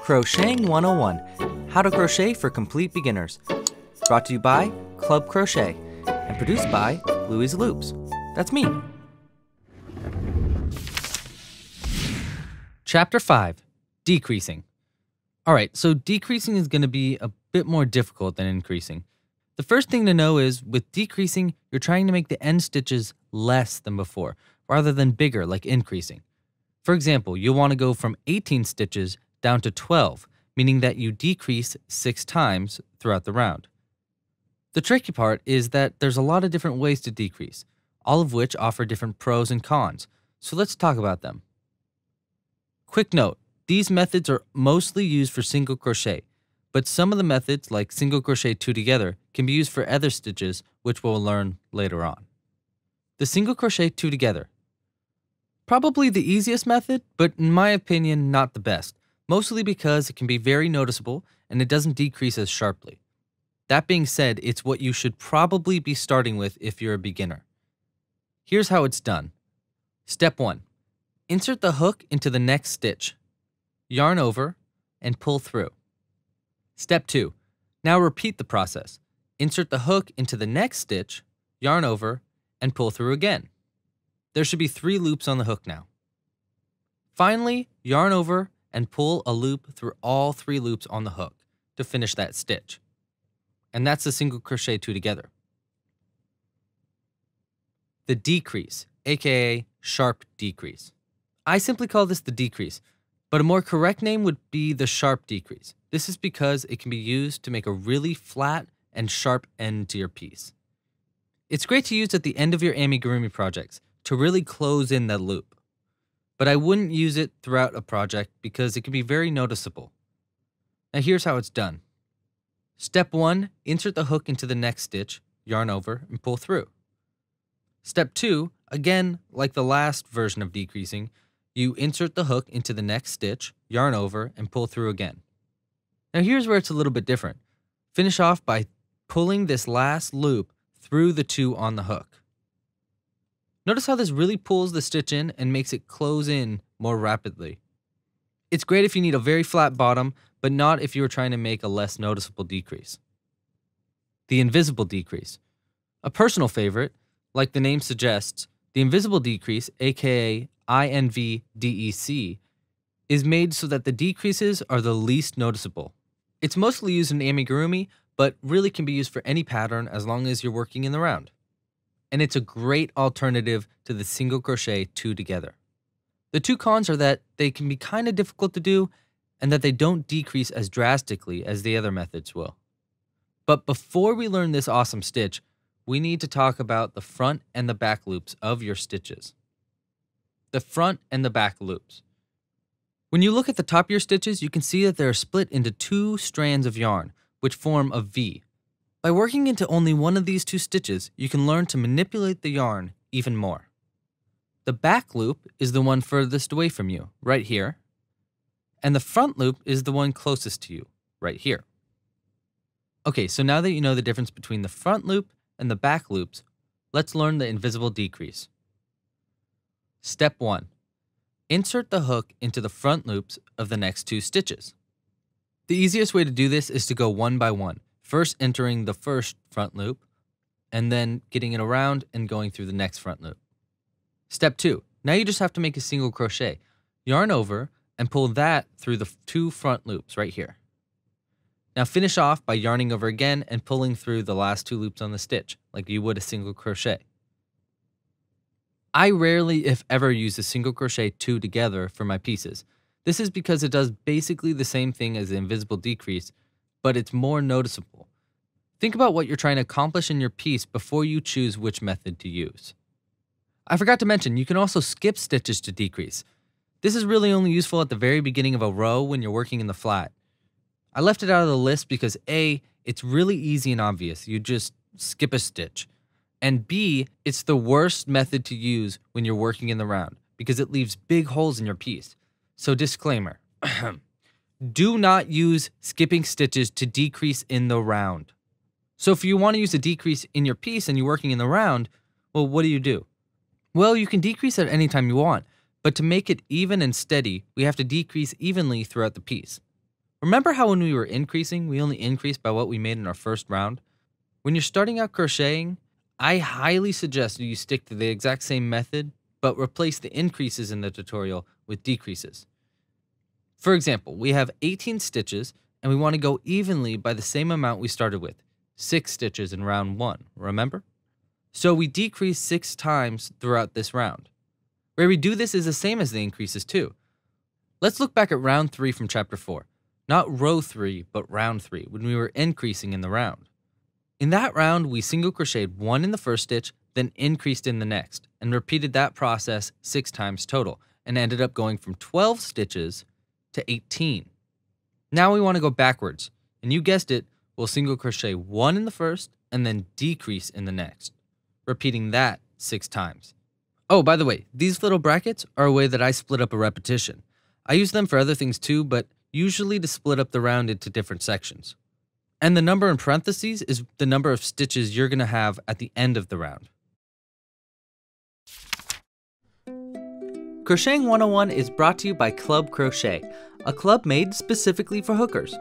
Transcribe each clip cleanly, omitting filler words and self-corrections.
Crocheting 101, How to Crochet for Complete Beginners. Brought to you by Club Crochet and produced by Louie's Loops. That's me. Chapter 5, Decreasing. Alright, so decreasing is going to be a bit more difficult than increasing. The first thing to know is, with decreasing, you're trying to make the end stitches less than before, rather than bigger like increasing. For example, you'll want to go from 18 stitches down to 12, meaning that you decrease 6 times throughout the round. The tricky part is that there's a lot of different ways to decrease, all of which offer different pros and cons, so let's talk about them. Quick note, these methods are mostly used for single crochet, but some of the methods, like single crochet 2 together, can be used for other stitches, which we'll learn later on. The single crochet 2 together. Probably the easiest method, but in my opinion, not the best, mostly because it can be very noticeable and it doesn't decrease as sharply. That being said, it's what you should probably be starting with if you're a beginner. Here's how it's done. Step 1. Insert the hook into the next stitch. Yarn over and pull through. Step 2. Now repeat the process. Insert the hook into the next stitch, yarn over, and pull through again. There should be 3 loops on the hook now. Finally, yarn over and pull a loop through all 3 loops on the hook to finish that stitch. And that's the single crochet 2 together. The decrease, aka sharp decrease. I simply call this the decrease, but a more correct name would be the sharp decrease. This is because it can be used to make a really flat and sharp end to your piece. It's great to use at the end of your amigurumi projects to really close in that loop. But I wouldn't use it throughout a project because it can be very noticeable. Now here's how it's done. Step 1, insert the hook into the next stitch, yarn over, and pull through. Step 2, again, like the last version of decreasing, you insert the hook into the next stitch, yarn over, and pull through again. Now here's where it's a little bit different. Finish off by pulling this last loop through the 2 on the hook. Notice how this really pulls the stitch in and makes it close in more rapidly. It's great if you need a very flat bottom, but not if you are trying to make a less noticeable decrease. The invisible decrease. A personal favorite, like the name suggests, the invisible decrease, aka INVDEC, is made so that the decreases are the least noticeable. It's mostly used in amigurumi, but really can be used for any pattern as long as you're working in the round. And it's a great alternative to the single crochet 2 together. The 2 cons are that they can be kind of difficult to do and that they don't decrease as drastically as the other methods will. But before we learn this awesome stitch, we need to talk about the front and the back loops of your stitches. The front and the back loops. When you look at the top of your stitches, you can see that they are split into 2 strands of yarn, which form a V. By working into only one of these 2 stitches, you can learn to manipulate the yarn even more. The back loop is the one furthest away from you, right here, and the front loop is the one closest to you, right here. Okay, so now that you know the difference between the front loop and the back loops, let's learn the invisible decrease. Step 1. Insert the hook into the front loops of the next 2 stitches. The easiest way to do this is to go one by one, first entering the first front loop, and then getting it around and going through the next front loop. Step 2. Now you just have to make a single crochet. Yarn over and pull that through the 2 front loops right here. Now finish off by yarning over again and pulling through the last 2 loops on the stitch, like you would a single crochet. I rarely, if ever, use a single crochet 2 together for my pieces. This is because it does basically the same thing as the invisible decrease, but it's more noticeable. Think about what you're trying to accomplish in your piece before you choose which method to use. I forgot to mention, you can also skip stitches to decrease. This is really only useful at the very beginning of a row when you're working in the flat. I left it out of the list because A, it's really easy and obvious. You just skip a stitch. And B, it's the worst method to use when you're working in the round because it leaves big holes in your piece. So disclaimer, do not use skipping stitches to decrease in the round. So if you want to use a decrease in your piece and you're working in the round, well, what do? Well, you can decrease at any time you want, but to make it even and steady, we have to decrease evenly throughout the piece. Remember how when we were increasing, we only increased by what we made in our first round? When you're starting out crocheting, I highly suggest you stick to the exact same method, but replace the increases in the tutorial with decreases. For example, we have 18 stitches and we want to go evenly by the same amount we started with, 6 stitches in round 1, remember? So we decrease 6 times throughout this round. Where we do this is the same as the increases too. Let's look back at round 3 from chapter 4. Not row 3, but round 3, when we were increasing in the round. In that round, we single crocheted 1 in the first stitch, then increased in the next, and repeated that process 6 times total, and ended up going from 12 stitches to 18. Now we want to go backwards, and you guessed it, we'll single crochet 1 in the first, and then decrease in the next, repeating that 6 times. Oh, by the way, these little brackets are a way that I split up a repetition. I use them for other things too, but usually to split up the round into different sections. And the number in parentheses is the number of stitches you're going to have at the end of the round. Crocheting 101 is brought to you by Club Crochet, a club made specifically for hookers.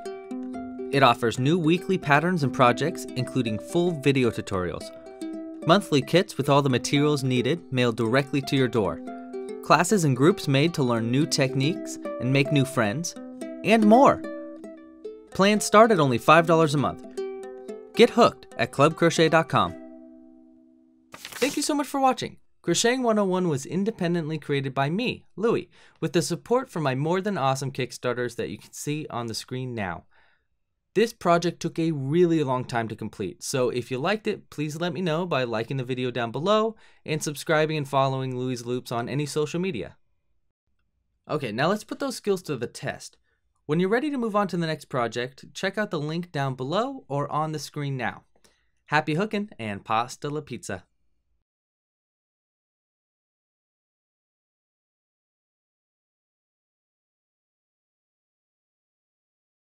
It offers new weekly patterns and projects, including full video tutorials, monthly kits with all the materials needed mailed directly to your door, classes and groups made to learn new techniques and make new friends, and more. Plans start at only $5 a month. Get hooked at clubcrochet.com. Thank you so much for watching. Crocheting 101 was independently created by me, Louie, with the support from my more than awesome Kickstarters that you can see on the screen now. This project took a really long time to complete, so if you liked it, please let me know by liking the video down below and subscribing and following Louie's Loops on any social media. Okay, now let's put those skills to the test. When you're ready to move on to the next project, check out the link down below or on the screen now. Happy hooking and pasta la pizza!